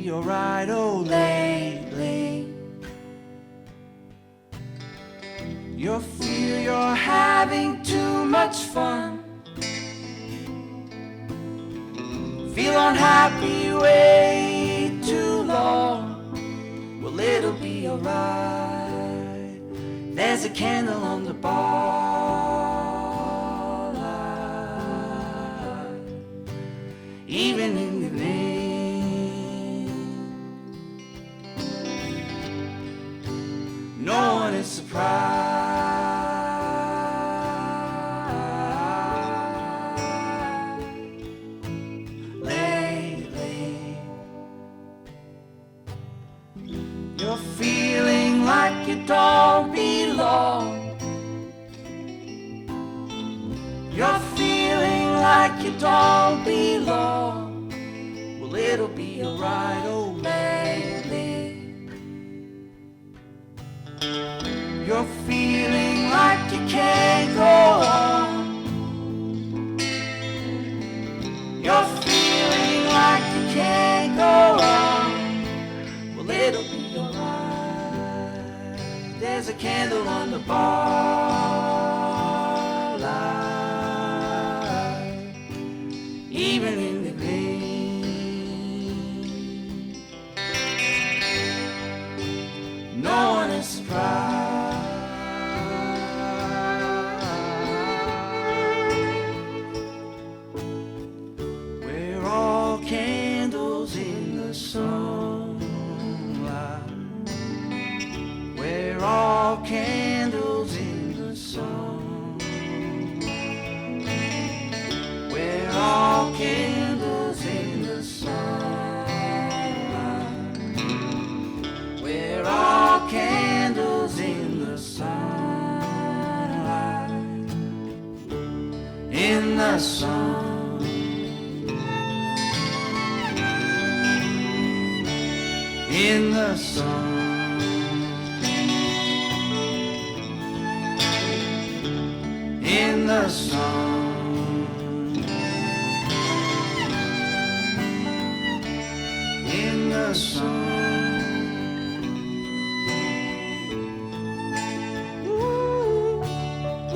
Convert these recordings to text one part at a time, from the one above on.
be alright. Oh, lately you feel you're having too much fun. Feel unhappy way too long. Well, it'll be alright. There's a candle on the bar light. Even in the rain, no one is surprised. Lately you're feeling like you don't belong. You're feeling like you don't belong. Well, it'll be alright. Oh, lately you're feeling like you can't go on. You're feeling like you can't go on. Well, it'll be alright. There's a candle on the bar light. Even in the rain, no one is surprised. We're all candles in the sunlight. We're all candles in the sun. We're all candles in the sunlight. We're all candles in the sunlight. In the sun. In the sun. In the sun. In the sun. Ooh, ooh,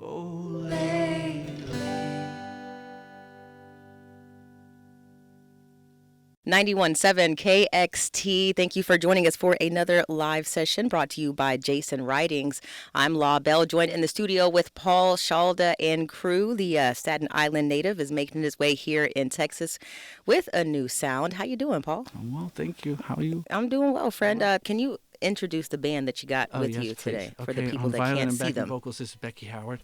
oh, lately. 91.7 KXT. Thank you for joining us for another live session brought to you by Jason Writings. I'm Law Bell, joined in the studio with Paul, Schalda, and crew. The Staten Island native is making his way here in Texas with a new sound. How you doing, Paul? I'm well, thank you. How are you? I'm doing well, friend. Can you introduce the band that you got with Yes, you please. today for the Okay, people on that violin can't and see backing them? vocals, this is Becky Howard.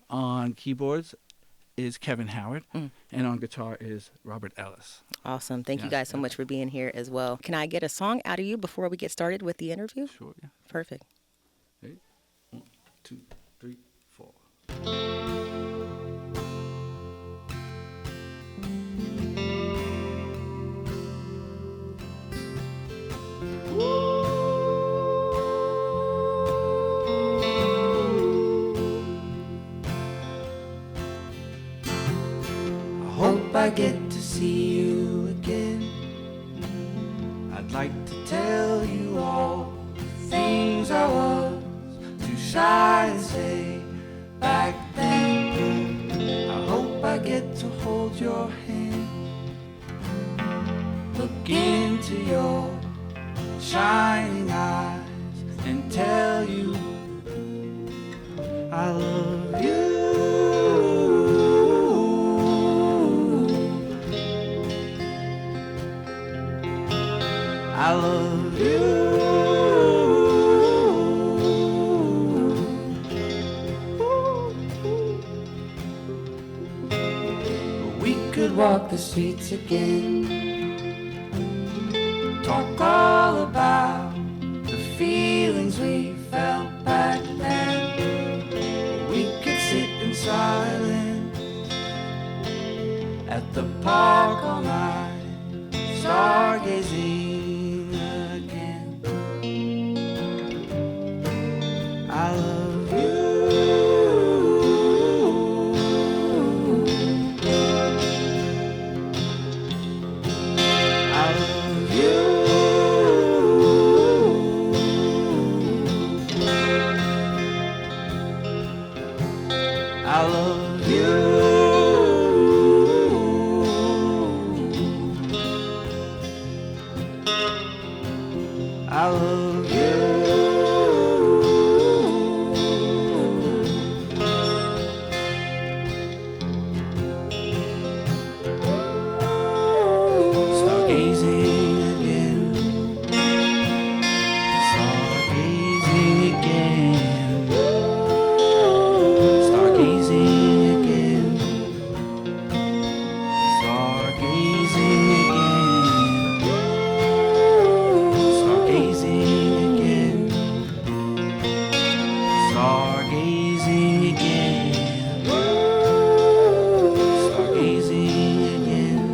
On keyboards is Kevin Howard, and on guitar is Robert Ellis. Awesome. Thank you Yes, guys so yes. much for being here as well. Can I get a song out of you before we get started with the interview? Sure, yeah. Perfect. Ready? 1, 2, 3, 4. I hope I get to see you again. I'd like to tell you all the things I was too shy to say back then. I hope I get to hold your hand, look into your shining eyes and tell you I love you. I love you. We could walk the streets again, talk all about the feeling at the park all night, stargazing again. I love you. I love you. I love you. I love you. Stargazing again. Stargazing again. Stargazing again. Stargazing again. Stargazing again. Stargazing again.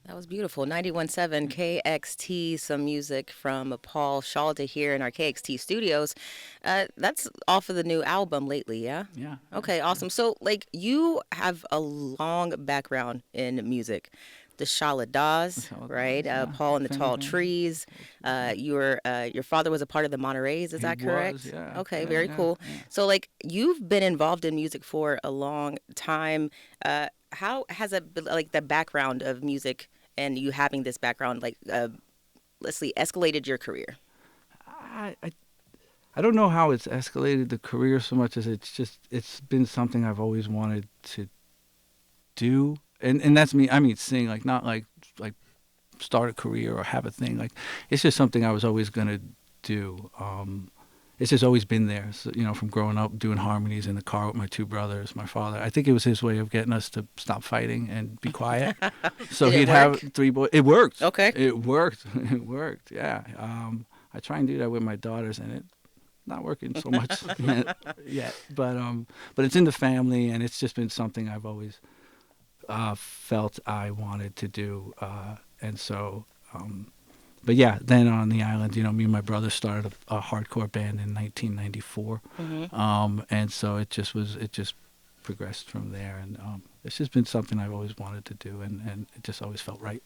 That was beautiful. 91.7 KXT, some music from Paul Schalda here in our KXT studios. That's off of the new album lately, yeah? Yeah. Okay, awesome. So, like, you have a long background in music. The Schaldas, right? yeah. Paul and the Tall Family. Trees. Your father was a part of the Montereys, is that correct? Was, yeah. Okay, Yeah, very yeah, cool. yeah. So, like, you've been involved in music for a long time. How has it, like, the background of music and you having this background, like, let's see, escalated your career? I don't know how it's escalated the career so much as it's been something I've always wanted to do, and that's me. I mean, sing, like, not like start a career or have a thing. Like, it's just something I was always gonna do. It's just always been there. So, from growing up doing harmonies in the car with my two brothers, my father. I think it was his way of getting us to stop fighting and be quiet. So Did it he'd work? have three boys. It worked. Okay. It worked. It worked. Yeah. I try and do that with my daughters, and it's not working so much yet. But it's in the family, and it's just been something I've always felt I wanted to do, and so. But yeah, then on the island, me and my brother started a hardcore band in 1994, and so it just progressed from there, and it's just been something I've always wanted to do, and it just always felt right.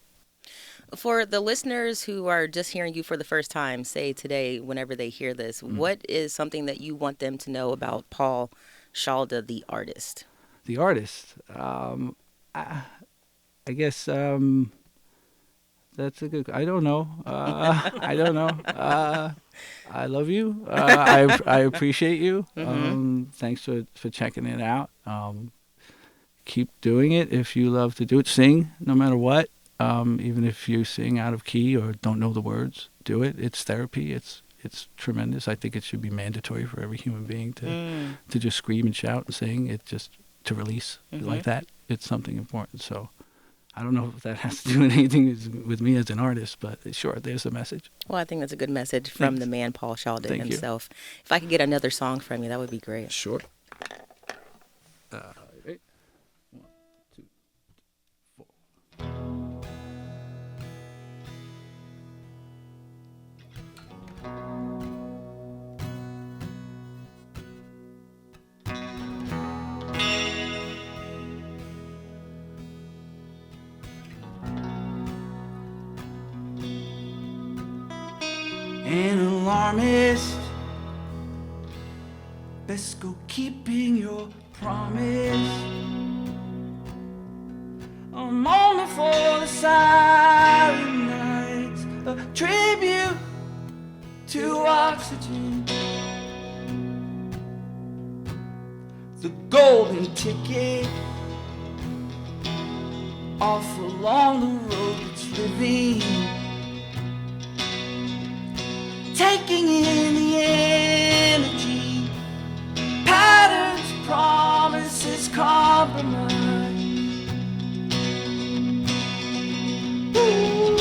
For the listeners who are just hearing you for the first time, say today, whenever they hear this, what is something that you want them to know about Paul Schalda, the artist? The artist, I guess. That's a good. I don't know. I don't know. I love you. I appreciate you. Thanks for checking it out. Keep doing it if you love to do it. Sing no matter what. Even if you sing out of key or don't know the words, do it. It's therapy. It's tremendous. I think it should be mandatory for every human being to just scream and shout and sing. It just to release like that. It's something important. So. I don't know if that has to do anything with me as an artist, but sure, there's a message. Well, I think that's a good message from the man Paul Schalda himself. If I could get another song from you, that would be great. Sure. Right. 1, 2, 4. An alarmist, best go keeping your promise. A moment for the silent nights, a tribute to oxygen. The golden ticket off along the road that's living. Taking in the energy, patterns, promises, compromise. Ooh.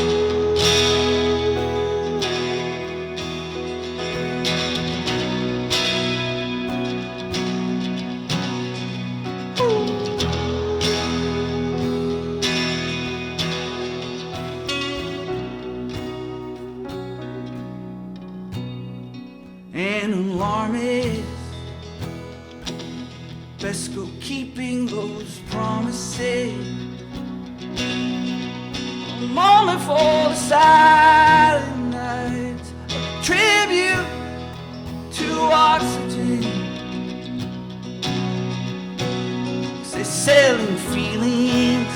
let's go keeping those promises. A moment for the silent nights, a tribute to oxygen. 'Cause they're selling feelings.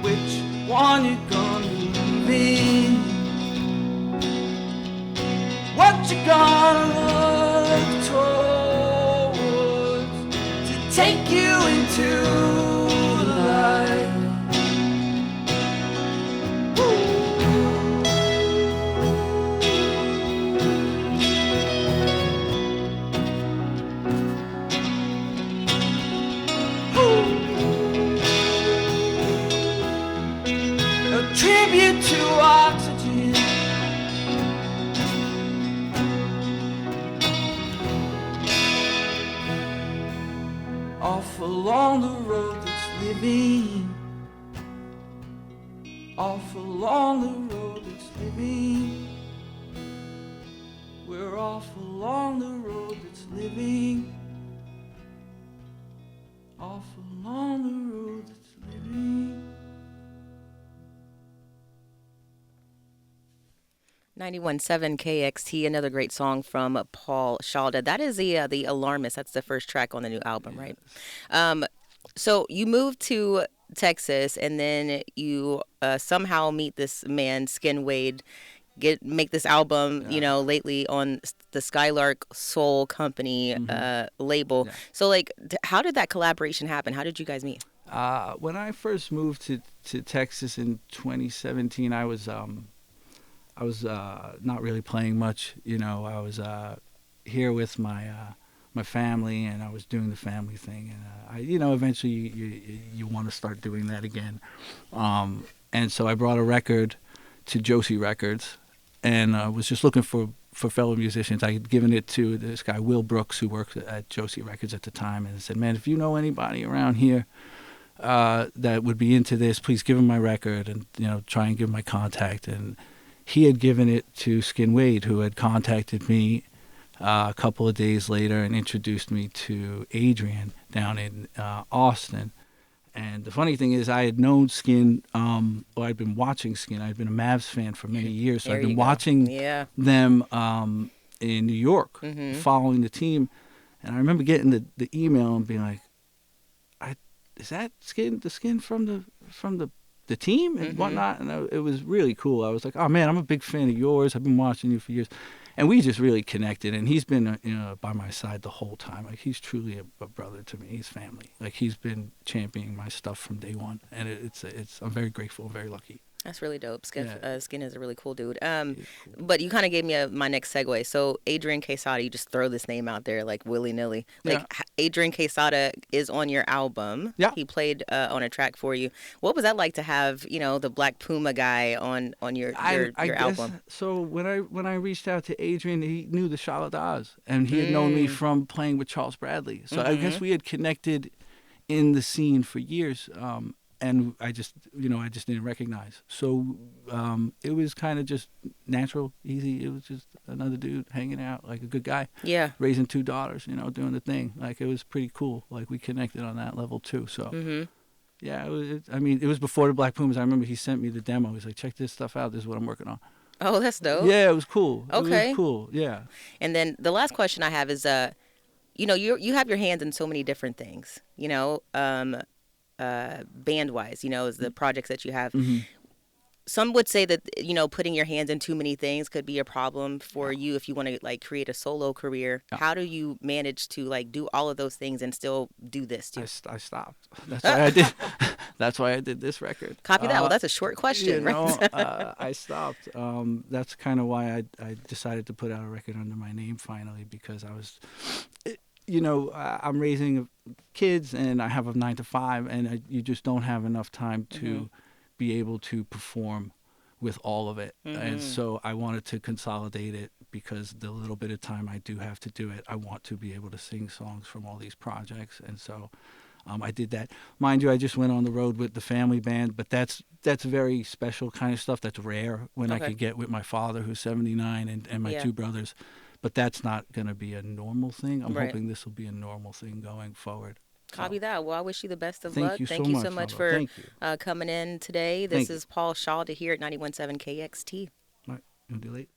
Which one you gonna believe in? What you gonna look towards to take you into the light? A tribute to oxygen. Off along the road that's living. Off along the road that's living. We're off along the road that's living. Off along the road that's living. 91.7 KXT, another great song from Paul Schalda. That is the Alarmist. That's the first track on the new album, right? So you moved to Texas, and then you somehow meet this man, Skin Wade, make this album, lately on the Skylark Soul Company label. Yeah. So, like, how did that collaboration happen? How did you guys meet? When I first moved to Texas in 2017, I was not really playing much. I was here with my family, and I was doing the family thing. And eventually you want to start doing that again. And so I brought a record to Josie Records, and I was just looking for fellow musicians. I had given it to this guy Will Brooks, who worked at Josie Records at the time, and I said, "Man, if you know anybody around here that would be into this, please give him my record, and try and give him my contact." And he had given it to Skin Wade, who had contacted me a couple of days later and introduced me to Adrian down in Austin. And the funny thing is, I had known Skin, I'd been watching Skin. I'd been a Mavs fan for many years, so I'd been watching them in New York, following the team. And I remember getting the email and being like, "Is that the Skin from the team and whatnot?" And it was really cool. I was like, "Oh man, I'm a big fan of yours. I've been watching you for years." And we just really connected, and he's been by my side the whole time. Like, he's truly a brother to me. He's family. Like, he's been championing my stuff from day one, and I'm very grateful and very lucky. That's really dope. Skin is a really cool dude. But you kind of gave me my next segue. So Adrian Quesada, you just throw this name out there like willy-nilly. Like, Adrian Quesada is on your album. Yeah. He played on a track for you. What was that like to have, the Black Puma guy on your album? So when I reached out to Adrian, he knew the Schaldas, and he had known me from playing with Charles Bradley. So I guess we had connected in the scene for years. And I just didn't recognize. So it was kind of just natural, easy. It was just another dude hanging out, like a good guy. Yeah. Raising 2 daughters, doing the thing. Like, it was pretty cool. Like, we connected on that level too. So yeah, it was before the Black Pumas. I remember he sent me the demo. He's like, "Check this stuff out. This is what I'm working on." Oh, that's dope. Yeah, it was cool. Okay. It was cool. Yeah. And then the last question I have is, you have your hands in so many different things. Band-wise, is the projects that you have. Some would say that, putting your hands in too many things could be a problem for you if you want to, like, create a solo career. How do you manage to, like, do all of those things and still do this too? I stopped. That's why I did. That's why I did this record. Copy that. Well, that's a short question, right? I stopped. That's kind of why I decided to put out a record under my name finally, because I was... I'm raising kids, and I have a 9 to 5, and you just don't have enough time to be able to perform with all of it. And so I wanted to consolidate it, because the little bit of time I do have to do it, I want to be able to sing songs from all these projects. And so I did that. Mind you, I just went on the road with the family band, but that's very special kind of stuff. That's rare when I could get with my father, who's 79, and my 2 brothers, but that's not going to be a normal thing. I'm Right. hoping this will be a normal thing going forward. Copy that. Well, I wish you the best of Thank luck. you Thank so you much, so much Schalda. for Thank you. coming in today. This Thank you. is Paul Schalda here at 91.7 KXT. All right, you want to do late?